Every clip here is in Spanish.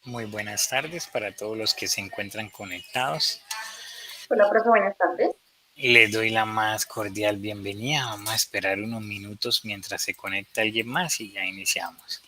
Muy buenas tardes para todos los que se encuentran conectados. Hola, profe, buenas tardes. Les doy la más cordial bienvenida. Vamos a esperar unos minutos mientras se conecta alguien más y ya iniciamos.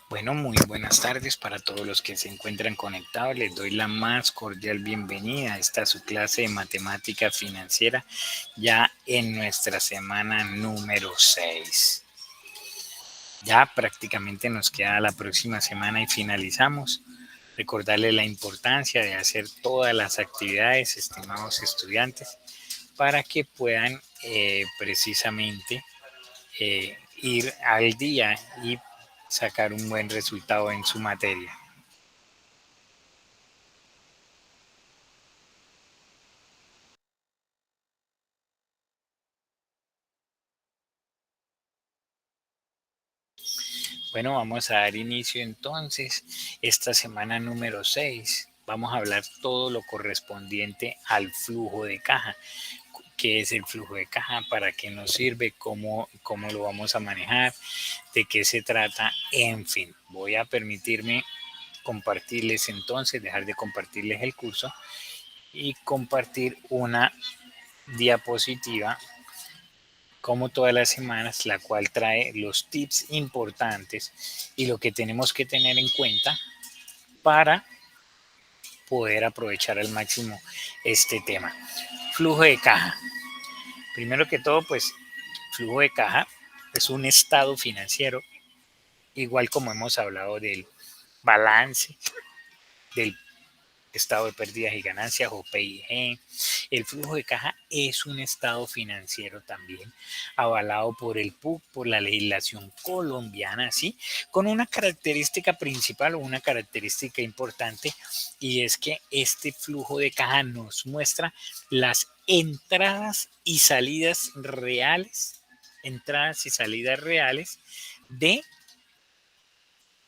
Bueno, muy buenas tardes para todos los que se encuentran conectados. Les doy la más cordial bienvenida. Esta es su clase de matemática financiera ya en nuestra semana número 6. Ya prácticamente nos queda la próxima semana y finalizamos. Recordarles la importancia de hacer todas las actividades, estimados estudiantes, para que puedan precisamente ir al día y sacar un buen resultado en su materia. Bueno, vamos a dar inicio entonces esta semana número 6. Vamos a hablar todo lo correspondiente al flujo de caja. ¿Qué es el flujo de caja? ¿Para qué nos sirve? ¿Cómo lo vamos a manejar? ¿De qué se trata? En fin, voy a permitirme compartirles entonces, dejar de compartirles el curso y compartir una diapositiva como todas las semanas, la cual trae los tips importantes y lo que tenemos que tener en cuenta para poder aprovechar al máximo este tema. Flujo de caja. Primero que todo, pues flujo de caja es un estado financiero, igual como hemos hablado del balance, del estado de pérdidas y ganancias o PIG. El flujo de caja es un estado financiero también avalado por el PUC, por la legislación colombiana, ¿sí? Con una característica principal o una característica importante, y es que este flujo de caja nos muestra las entradas y salidas reales de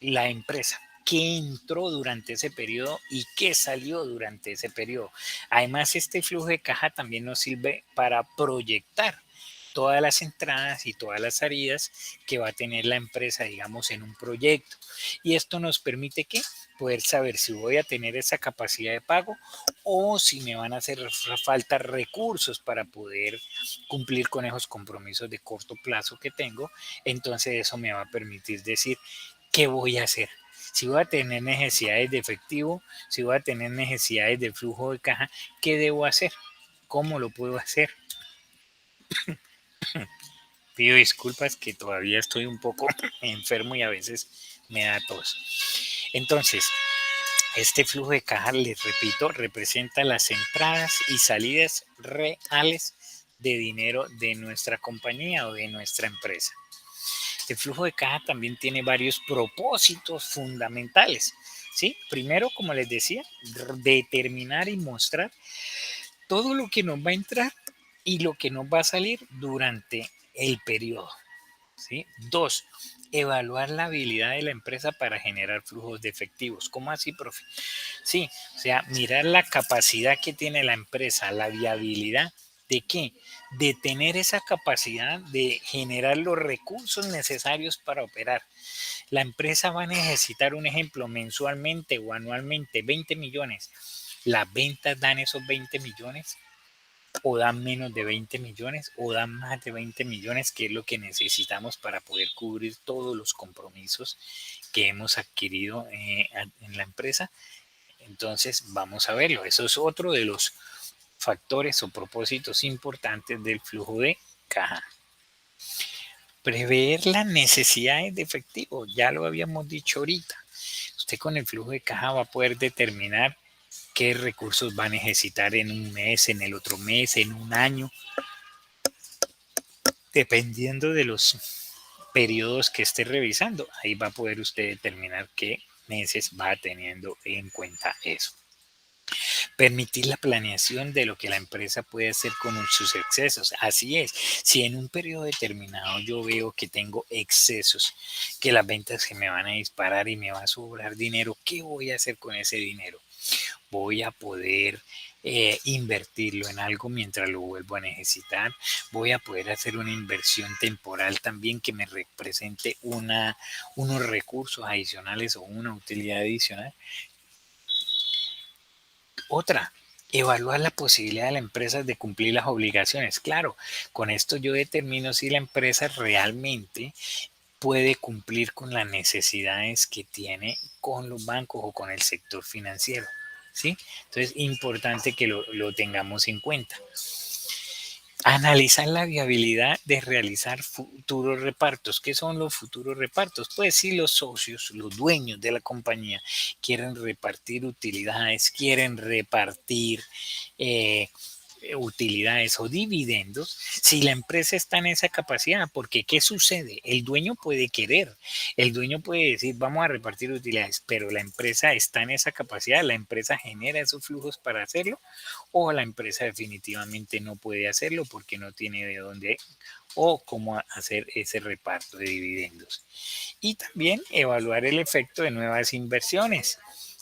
la empresa, qué entró durante ese periodo y qué salió durante ese periodo. Además, este flujo de caja también nos sirve para proyectar todas las entradas y todas las salidas que va a tener la empresa, digamos, en un proyecto. Y esto nos permite que poder saber si voy a tener esa capacidad de pago o si me van a hacer falta recursos para poder cumplir con esos compromisos de corto plazo que tengo. Entonces eso me va a permitir decir qué voy a hacer. Si voy a tener necesidades de efectivo, si voy a tener necesidades de flujo de caja, ¿qué debo hacer? ¿Cómo lo puedo hacer? Pido disculpas que todavía estoy un poco enfermo y a veces me da tos. Entonces, este flujo de caja, les repito, representa las entradas y salidas reales de dinero de nuestra compañía o de nuestra empresa. El flujo de caja también tiene varios propósitos fundamentales. ¿Sí? Primero, como les decía, determinar y mostrar todo lo que nos va a entrar y lo que nos va a salir durante el periodo. ¿Sí? Dos, evaluar la habilidad de la empresa para generar flujos de efectivos. ¿Cómo así, profe? Sí, o sea, mirar la capacidad que tiene la empresa, la viabilidad de qué, de tener esa capacidad de generar los recursos necesarios para operar. La empresa va a necesitar, un ejemplo, mensualmente o anualmente 20 millones. Las ventas dan esos 20 millones o dan menos de 20 millones o dan más de 20 millones, que es lo que necesitamos para poder cubrir todos los compromisos que hemos adquirido en la empresa. Entonces vamos a verlo. Eso es otro de los factores o propósitos importantes del flujo de caja. Prever las necesidades de efectivo, ya lo habíamos dicho ahorita. Usted con el flujo de caja va a poder determinar qué recursos va a necesitar en un mes, en el otro mes, en un año, dependiendo de los periodos que esté revisando. Ahí va a poder usted determinar qué meses va teniendo en cuenta eso. Permitir la planeación de lo que la empresa puede hacer con sus excesos. Así es, si en un periodo determinado yo veo que tengo excesos, que las ventas se me van a disparar y me va a sobrar dinero, ¿qué voy a hacer con ese dinero? Voy a poder invertirlo en algo mientras lo vuelvo a necesitar. Voy a poder hacer una inversión temporal también que me represente unos recursos adicionales o una utilidad adicional. Otra, evaluar la posibilidad de la empresa de cumplir las obligaciones. Claro, con esto yo determino si la empresa realmente puede cumplir con las necesidades que tiene con los bancos o con el sector financiero. ¿Sí? Entonces, importante que lo tengamos en cuenta. Analizar la viabilidad de realizar futuros repartos. ¿Qué son los futuros repartos? Pues si los socios, los dueños de la compañía quieren repartir utilidades, quieren repartir utilidades o dividendos, si la empresa está en esa capacidad, porque ¿qué sucede? El dueño puede querer, el dueño puede decir vamos a repartir utilidades, pero la empresa está en esa capacidad, la empresa genera esos flujos para hacerlo, o la empresa definitivamente no puede hacerlo porque no tiene de dónde o cómo hacer ese reparto de dividendos. Y también evaluar el efecto de nuevas inversiones.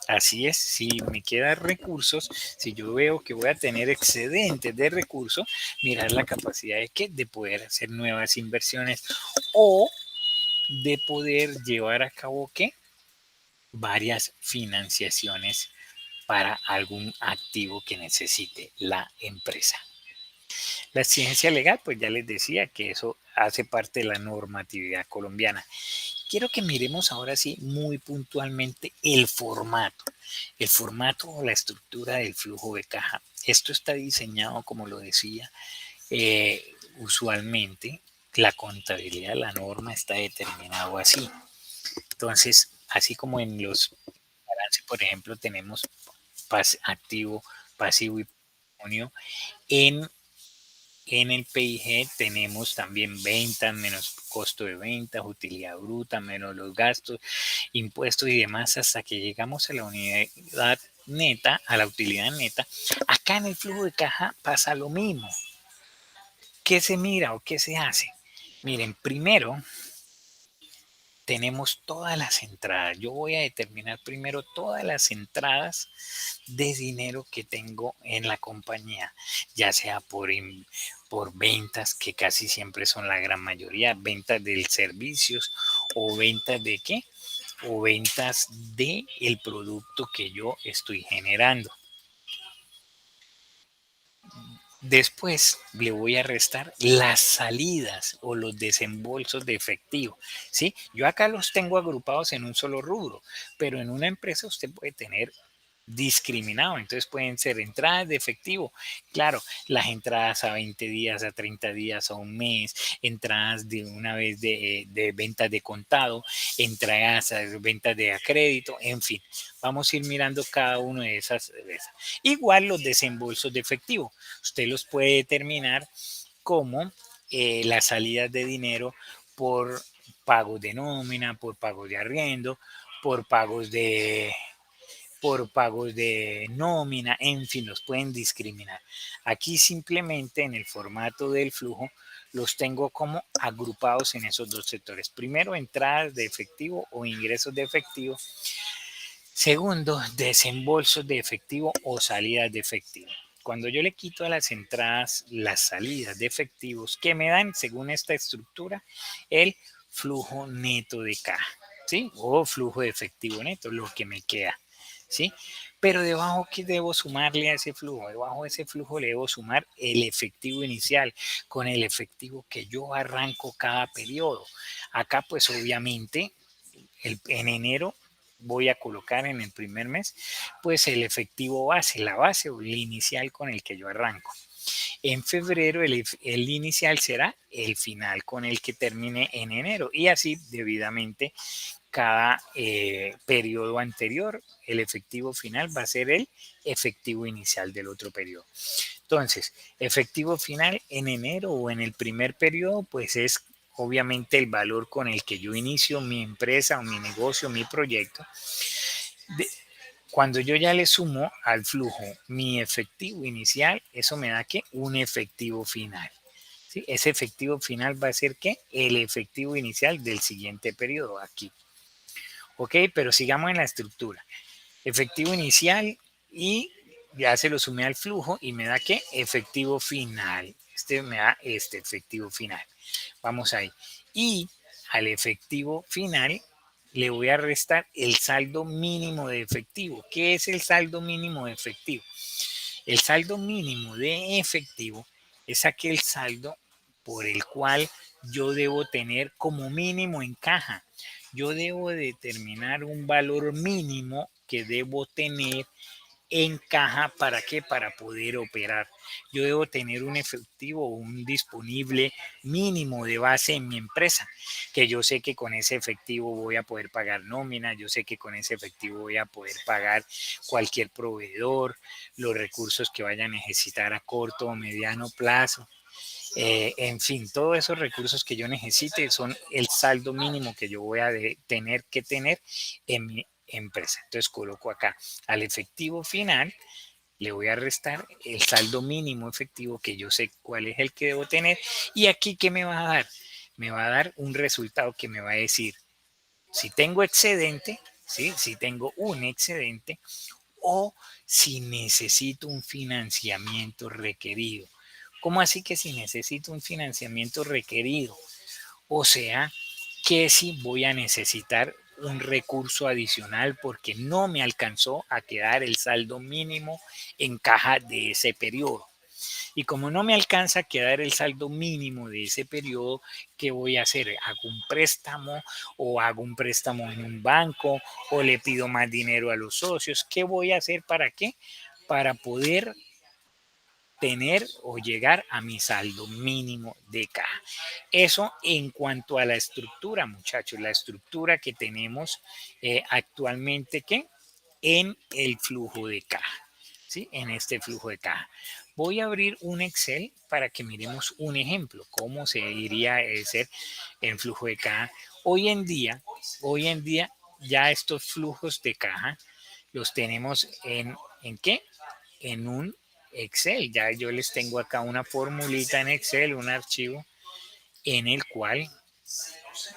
Así es, si me quedan recursos, si yo veo que voy a tener excedentes de recursos, mirar la capacidad de poder hacer nuevas inversiones o de poder llevar a cabo varias financiaciones para algún activo que necesite la empresa. La ciencia legal, pues ya les decía que eso hace parte de la normatividad colombiana. Quiero que miremos ahora sí muy puntualmente el formato o la estructura del flujo de caja. Esto está diseñado, como lo decía, usualmente la contabilidad, la norma está determinado así. Entonces, así como en los balances, por ejemplo, tenemos activo, pasivo y patrimonio. En el PIG tenemos también ventas menos costo de ventas, utilidad bruta, menos los gastos, impuestos y demás, hasta que llegamos a la unidad neta, a la utilidad neta. Acá en el flujo de caja pasa lo mismo. ¿Qué se mira o qué se hace? Miren, primero tenemos todas las entradas. Yo voy a determinar primero todas las entradas de dinero que tengo en la compañía, ya sea por ventas, que casi siempre son la gran mayoría, ventas de servicios o ventas de qué, o ventas de el producto que yo estoy generando. Después le voy a restar las salidas o los desembolsos de efectivo, ¿sí? Yo acá los tengo agrupados en un solo rubro, pero en una empresa usted puede tener discriminado. Entonces pueden ser entradas de efectivo. Claro, las entradas a 20 días, a 30 días, a un mes, entradas de una vez de ventas de contado, entradas a ventas de a crédito, en fin. Vamos a ir mirando cada uno de esas. Igual los desembolsos de efectivo. Usted los puede determinar como las salidas de dinero por pagos de nómina, por pagos de arriendo, por pagos de nómina, en fin, los pueden discriminar. Aquí simplemente en el formato del flujo los tengo como agrupados en esos dos sectores. Primero, entradas de efectivo o ingresos de efectivo. Segundo, desembolsos de efectivo o salidas de efectivo. Cuando yo le quito a las entradas las salidas de efectivos que me dan, según esta estructura, el flujo neto de caja, ¿sí? O flujo de efectivo neto, lo que me queda, ¿sí? Pero debajo, ¿qué debo sumarle a ese flujo? Debajo de ese flujo le debo sumar el efectivo inicial con el efectivo que yo arranco cada periodo. Acá, pues obviamente, en enero voy a colocar en el primer mes, pues el efectivo base, la base o el inicial con el que yo arranco. En febrero el inicial será el final con el que termine en enero y así debidamente cada periodo anterior, el efectivo final va a ser el efectivo inicial del otro periodo. Entonces, efectivo final en enero o en el primer periodo, pues es obviamente el valor con el que yo inicio mi empresa o mi negocio, mi proyecto. Cuando yo ya le sumo al flujo mi efectivo inicial, eso me da que un efectivo final. ¿Sí? Ese efectivo final va a ser que el efectivo inicial del siguiente periodo aquí. Ok, pero sigamos en la estructura. Efectivo inicial y ya se lo sumé al flujo y me da que efectivo final. Este me da este efectivo final. Vamos ahí. Y al efectivo final le voy a restar el saldo mínimo de efectivo. ¿Qué es el saldo mínimo de efectivo? El saldo mínimo de efectivo es aquel saldo por el cual yo debo tener como mínimo en caja. Yo debo determinar un valor mínimo que debo tener en caja. ¿Para qué? Para poder operar. Yo debo tener un efectivo o un disponible mínimo de base en mi empresa, que yo sé que con ese efectivo voy a poder pagar nómina, yo sé que con ese efectivo voy a poder pagar cualquier proveedor, los recursos que vaya a necesitar a corto o mediano plazo. En fin, todos esos recursos que yo necesite son el saldo mínimo que yo voy a tener que tener en mi empresa. Entonces coloco acá al efectivo final, le voy a restar el saldo mínimo efectivo que yo sé cuál es el que debo tener. Y aquí, ¿qué me va a dar? Me va a dar un resultado que me va a decir si tengo excedente, ¿sí? Si tengo un excedente o si necesito un financiamiento requerido. ¿Cómo así que si necesito un financiamiento requerido? O sea, que si voy a necesitar un recurso adicional porque no me alcanzó a quedar el saldo mínimo en caja de ese periodo. Y como no me alcanza a quedar el saldo mínimo de ese periodo, ¿qué voy a hacer? ¿Hago un préstamo o hago un préstamo en un banco o le pido más dinero a los socios? ¿Qué voy a hacer para qué? Para poder tener o llegar a mi saldo mínimo de caja. Eso en cuanto a la estructura, muchachos, la estructura que tenemos actualmente, ¿qué? en el flujo de caja, ¿sí? En este flujo de caja. Voy a abrir un Excel para que miremos un ejemplo, cómo se iría a hacer en flujo de caja. Hoy en día ya estos flujos de caja los tenemos ¿en qué? En un Excel. Ya yo les tengo acá una formulita en Excel, un archivo en el cual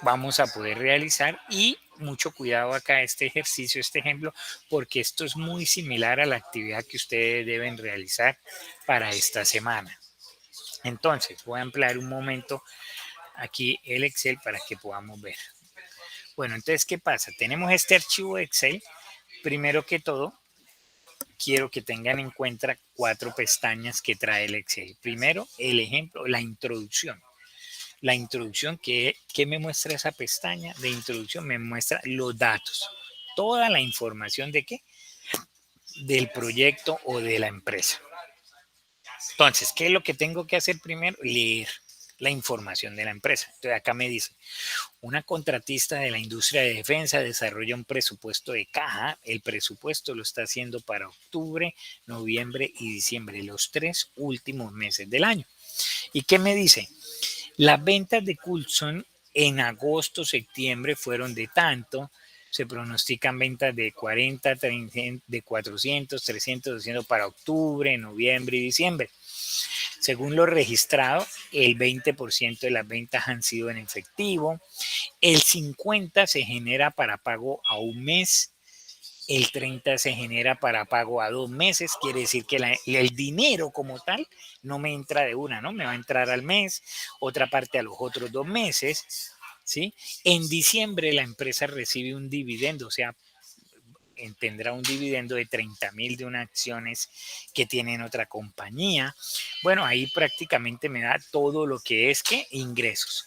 vamos a poder realizar y mucho cuidado acá este ejercicio, este ejemplo, porque esto es muy similar a la actividad que ustedes deben realizar para esta semana. Entonces, voy a ampliar un momento aquí el Excel para que podamos ver. Bueno, entonces, ¿qué pasa? Tenemos este archivo de Excel. Primero que todo, quiero que tengan en cuenta 4 pestañas que trae el Excel. Primero, el ejemplo, la introducción. La introducción, ¿qué me muestra esa pestaña de introducción? Me muestra los datos, toda la información de qué, del proyecto o de la empresa. Entonces, ¿qué es lo que tengo que hacer primero? Leer la información de la empresa. Entonces, acá me dice, una contratista de la industria de defensa desarrolla un presupuesto de caja. El presupuesto lo está haciendo para octubre, noviembre y diciembre, los 3 últimos meses del año. ¿Y qué me dice? Las ventas de Coulson en agosto, septiembre fueron de tanto. Se pronostican ventas de 40, 30, de 400, 300, 200 para octubre, noviembre y diciembre. Según lo registrado, el 20% de las ventas han sido en efectivo. El 50% se genera para pago a un mes. El 30% se genera para pago a 2 meses, quiere decir que el dinero como tal no me entra de una, ¿no? Me va a entrar al mes, otra parte a los otros 2 meses, ¿sí? En diciembre la empresa recibe un dividendo, o sea, tendrá un dividendo de 30,000 de unas acciones que tiene en otra compañía. Bueno, ahí prácticamente me da todo lo que es que ingresos.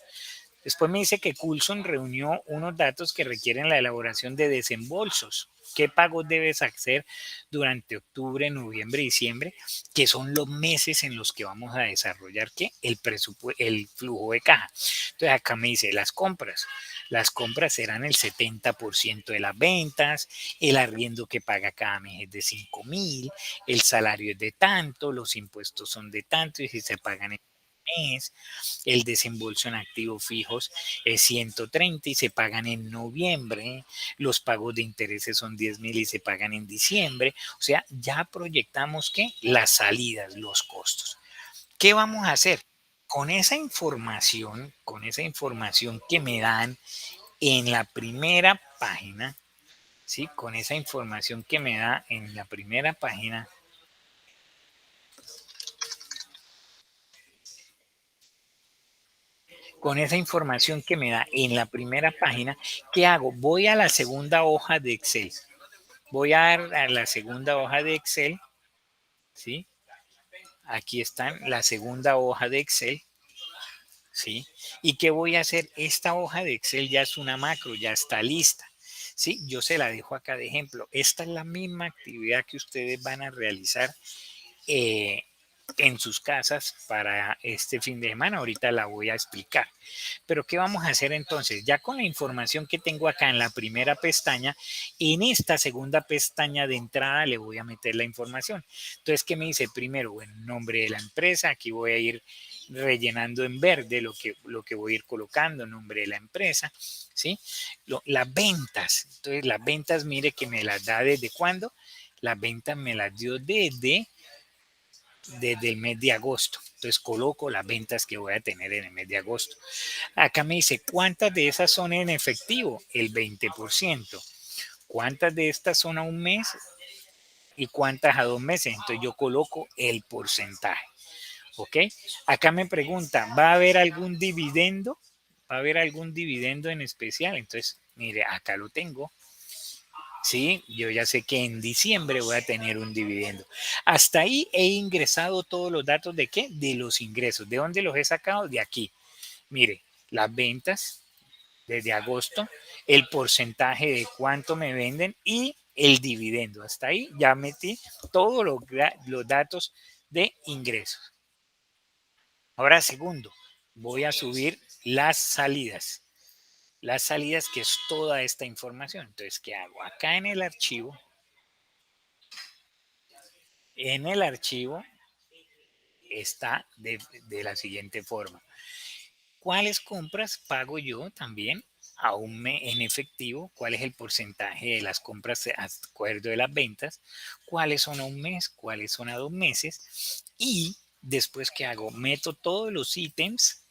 Después me dice que Coulson reunió unos datos que requieren la elaboración de desembolsos. ¿Qué pagos debes hacer durante octubre, noviembre y diciembre? Que son los meses en los que vamos a desarrollar ¿qué? El flujo de caja. Entonces acá me dice las compras. Las compras serán el 70% de las ventas, el arriendo que paga cada mes es de 5,000, el salario es de tanto, los impuestos son de tanto y si se pagan en mes, el desembolso en activos fijos es 130 y se pagan en noviembre, los pagos de intereses son 10,000 y se pagan en diciembre, o sea, ya proyectamos que las salidas, los costos. ¿Qué vamos a hacer? Con esa información que me dan en la primera página, ¿sí? Con esa información que me da en la primera página, con esa información que me da en la primera página, ¿qué hago? Voy a la segunda hoja de Excel. Voy a dar a la segunda hoja de Excel, ¿sí? Aquí está la segunda hoja de Excel, ¿sí? ¿Y qué voy a hacer? Esta hoja de Excel ya es una macro, ya está lista, ¿sí? Yo se la dejo acá de ejemplo. Esta es la misma actividad que ustedes van a realizar eh, en sus casas para este fin de semana. Ahorita la voy a explicar. Pero ¿qué vamos a hacer entonces? Ya con la información que tengo acá en la primera pestaña, en esta segunda pestaña de entrada le voy a meter la información. Entonces, ¿qué me dice? Primero, bueno, nombre de la empresa. Aquí voy a ir rellenando en verde lo que voy a ir colocando, nombre de la empresa, ¿sí? Las ventas. Entonces, las ventas, mire que me las da desde cuándo. Las ventas me las dio desde el mes de agosto. Entonces coloco las ventas que voy a tener en el mes de agosto. Acá me dice, ¿cuántas de esas son en efectivo? El 20%. ¿Cuántas de estas son a un mes? ¿Y cuántas a 2 meses? Entonces yo coloco el porcentaje. ¿Ok? Acá me pregunta, ¿va a haber algún dividendo? ¿Va a haber algún dividendo en especial? Entonces, mire, acá lo tengo. Sí, yo ya sé que en diciembre voy a tener un dividendo. Hasta ahí he ingresado todos los datos de qué? De los ingresos. ¿De dónde los he sacado? De aquí. Mire, las ventas desde agosto, el porcentaje de cuánto me venden y el dividendo. Hasta ahí ya metí todos los datos de ingresos. Ahora, segundo, voy a subir las salidas. Las salidas, que es toda esta información. Entonces, ¿qué hago? Acá en el archivo En el archivo está de la siguiente forma. ¿Cuáles compras pago yo también en efectivo? ¿Cuál es el porcentaje de las compras de acuerdo de las ventas? ¿Cuáles son a un mes? ¿Cuáles son a 2 meses? Y después, ¿qué hago? Meto todos los ítems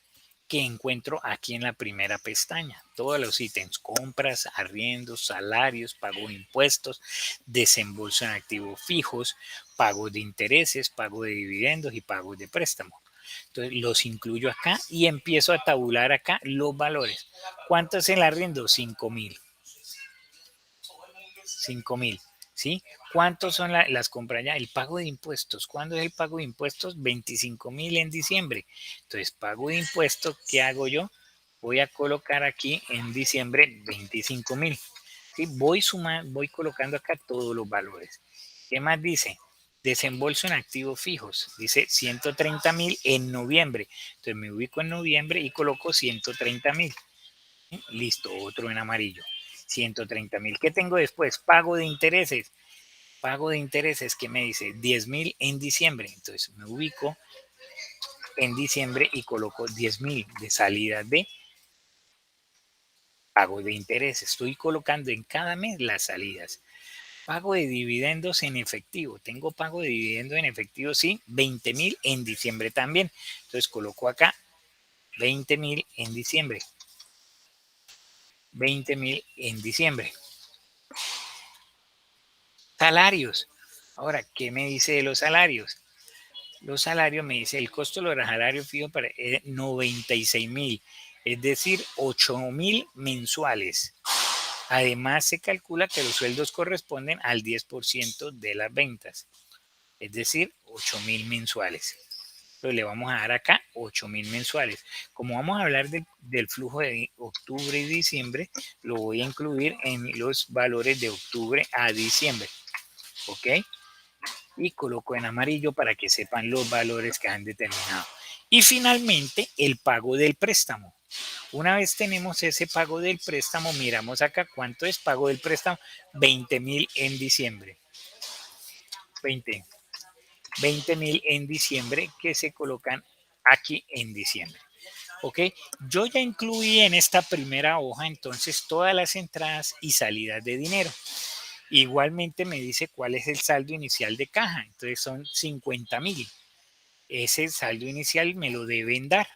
que encuentro aquí en la primera pestaña. Todos los ítems: compras, arriendos, salarios, pago de impuestos, desembolso en activos fijos, pago de intereses, pago de dividendos y pago de préstamos. Entonces los incluyo acá y empiezo a tabular acá los valores. ¿Cuánto es el arriendo? 5,000. 5,000. ¿Sí? ¿Cuántos son las compras ya? El pago de impuestos. ¿Cuándo es el pago de impuestos? 25,000 en diciembre. Entonces, pago de impuestos, ¿qué hago yo? Voy a colocar aquí en diciembre 25,000. ¿Sí? Voy colocando acá todos los valores. ¿Qué más dice? Desembolso en activos fijos. Dice 130,000 en noviembre. Entonces me ubico en noviembre y coloco 130,000. Listo, otro en amarillo. 130,000. ¿Qué tengo después? Pago de intereses. Pago de intereses, ¿qué me dice? 10,000 en diciembre. Entonces me ubico en diciembre y coloco 10,000 de salida de pago de intereses. Estoy colocando en cada mes las salidas. Pago de dividendos en efectivo. Tengo pago de dividendos en efectivo, sí, 20,000 en diciembre también. Entonces coloco acá 20,000 en diciembre. 20,000 en diciembre. Salarios. Ahora, ¿qué me dice de los salarios? Los salarios me dice el costo de los salarios fijos para 96,000, es decir, 8,000 mensuales. Además, se calcula que los sueldos corresponden al 10% de las ventas, es decir, 8,000 mensuales. Entonces le vamos a dar acá 8,000 mensuales. Como vamos a hablar del flujo de octubre y diciembre, lo voy a incluir en los valores de octubre a diciembre. ¿Ok? Y coloco en amarillo para que sepan los valores que han determinado. Y finalmente, el pago del préstamo. Una vez tenemos ese pago del préstamo, miramos acá cuánto es pago del préstamo. 20,000 en diciembre. 20,000 en diciembre que se colocan aquí en diciembre. ¿Ok? Yo ya incluí en esta primera hoja entonces todas las entradas y salidas de dinero. Igualmente me dice cuál es el saldo inicial de caja. Entonces son 50,000. Ese saldo inicial me lo deben dar.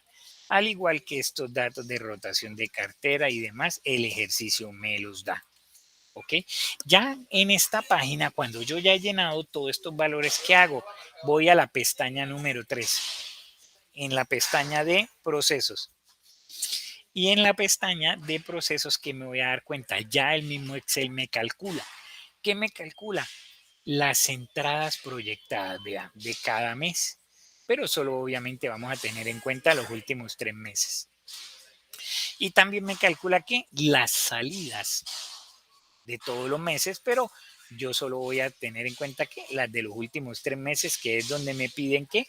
Al igual que estos datos de rotación de cartera y demás, el ejercicio me los da. ¿Ok? Ya en esta página, cuando yo ya he llenado todos estos valores, ¿qué hago? Voy a la pestaña número 3, en la pestaña de procesos. Y en la pestaña de procesos, que me voy a dar cuenta, ya el mismo Excel me calcula. ¿Qué me calcula? Las entradas proyectadas, vea, de cada mes. Pero solo obviamente vamos a tener en cuenta los últimos 3 meses. Y también me calcula que las salidas de todos los meses, pero yo solo voy a tener en cuenta que las de los últimos 3 meses, que es donde me piden que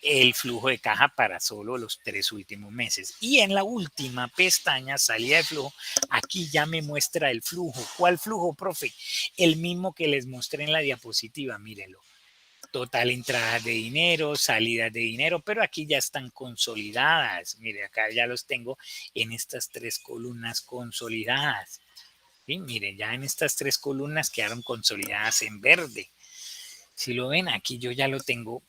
el flujo de caja para solo los 3 últimos meses. Y en la última pestaña, salida de flujo, aquí ya me muestra el flujo. ¿Cuál flujo, profe? El mismo que les mostré en la diapositiva, mírenlo. Total entradas de dinero, salidas de dinero, pero aquí ya están consolidadas. Mire, acá ya los tengo en estas 3 columnas consolidadas. ¿Sí? Miren, ya en estas 3 columnas quedaron consolidadas en verde. Si lo ven, aquí yo ya lo tengo.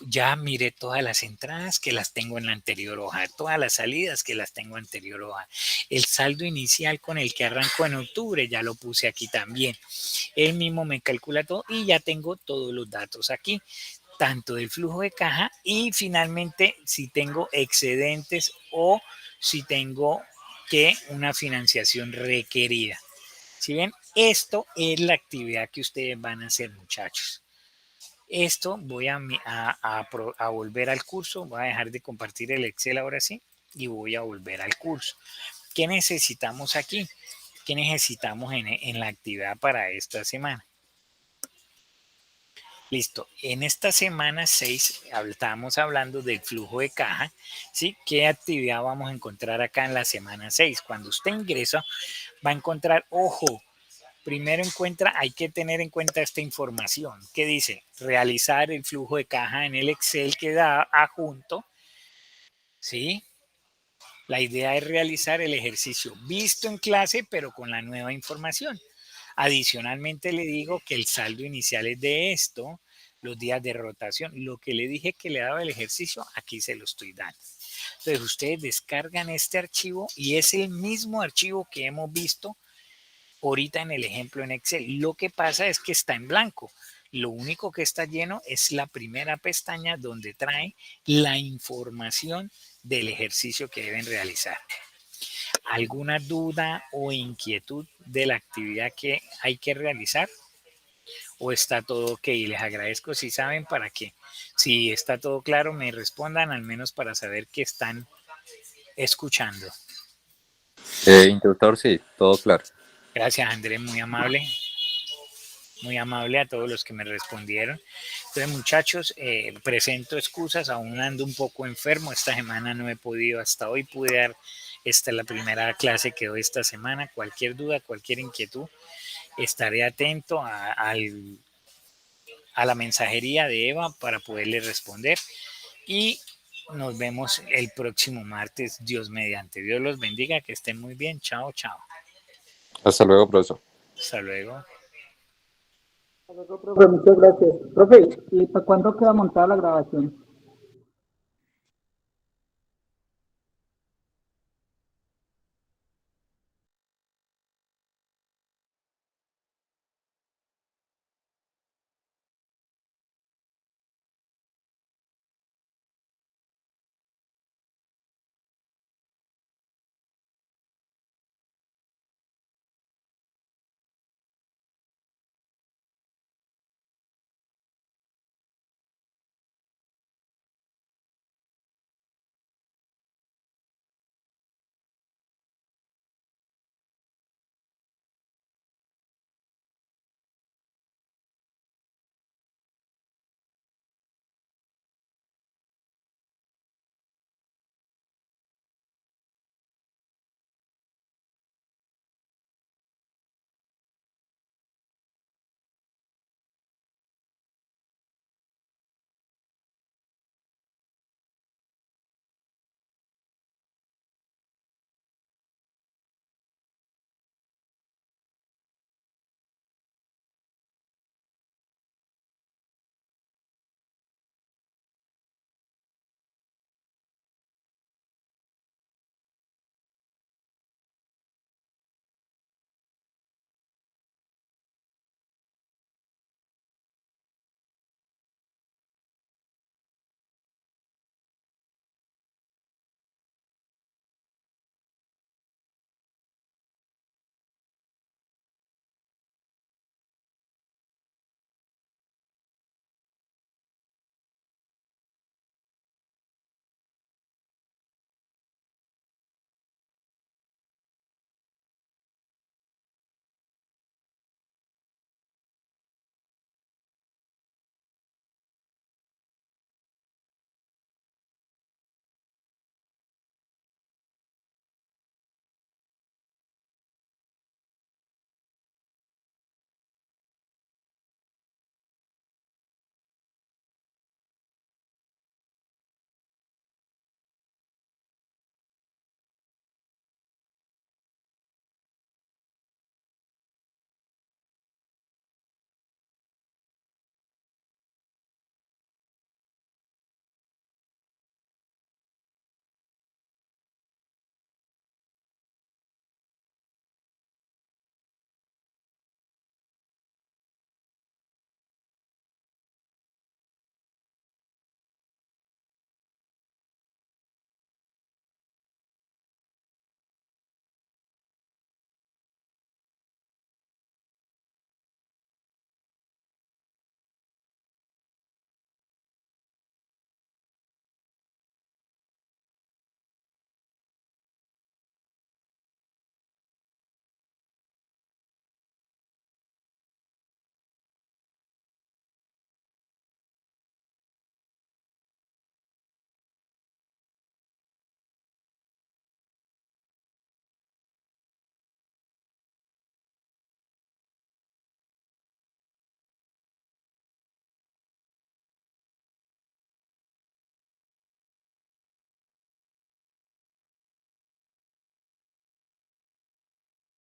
Ya miré todas las entradas que las tengo en la anterior hoja, todas las salidas que las tengo en la anterior hoja. El saldo inicial con el que arranco en octubre ya lo puse aquí también. Él mismo me calcula todo y ya tengo todos los datos aquí, tanto del flujo de caja y finalmente si tengo excedentes o si tengo que una financiación requerida. Si ven, esto es la actividad que ustedes van a hacer, muchachos. Esto voy a volver al curso, voy a dejar de compartir el Excel ahora sí y voy a volver al curso. ¿Qué necesitamos aquí? ¿Qué necesitamos en la actividad para esta semana? Listo, en esta semana 6 estamos hablando del flujo de caja, ¿sí? ¿Qué actividad vamos a encontrar acá en la semana 6? Cuando usted ingresa va a encontrar, ojo, Primero hay que tener en cuenta esta información que dice realizar el flujo de caja en el Excel que da adjunto, ¿sí? La idea es realizar el ejercicio visto en clase, pero con la nueva información. Adicionalmente le digo que el saldo inicial es de esto, los días de rotación, lo que le dije que le daba el ejercicio, aquí se lo estoy dando. Entonces ustedes descargan este archivo y es el mismo archivo que hemos visto ahorita en el ejemplo en Excel. Lo que pasa es que está en blanco. Lo único que está lleno es la primera pestaña donde trae la información del ejercicio que deben realizar. ¿Alguna duda o inquietud de la actividad que hay que realizar? ¿O está todo ok? Les agradezco si saben para que, si está todo claro, me respondan al menos para saber que están escuchando. Instructor, sí, todo claro. Gracias, Andrés, muy amable. Muy amable a todos los que me respondieron. Entonces, muchachos, presento excusas, aún ando un poco enfermo. Esta semana no he podido, hasta hoy pude dar, esta es la primera clase que doy esta semana. Cualquier duda, cualquier inquietud, estaré atento a la mensajería de Eva para poderle responder. Y nos vemos el próximo martes, Dios mediante. Dios los bendiga, que estén muy bien. Chao, chao. Hasta luego, profesor. Hasta luego. Hasta luego, profe, muchas gracias. Profe, ¿y para cuándo queda montada la grabación?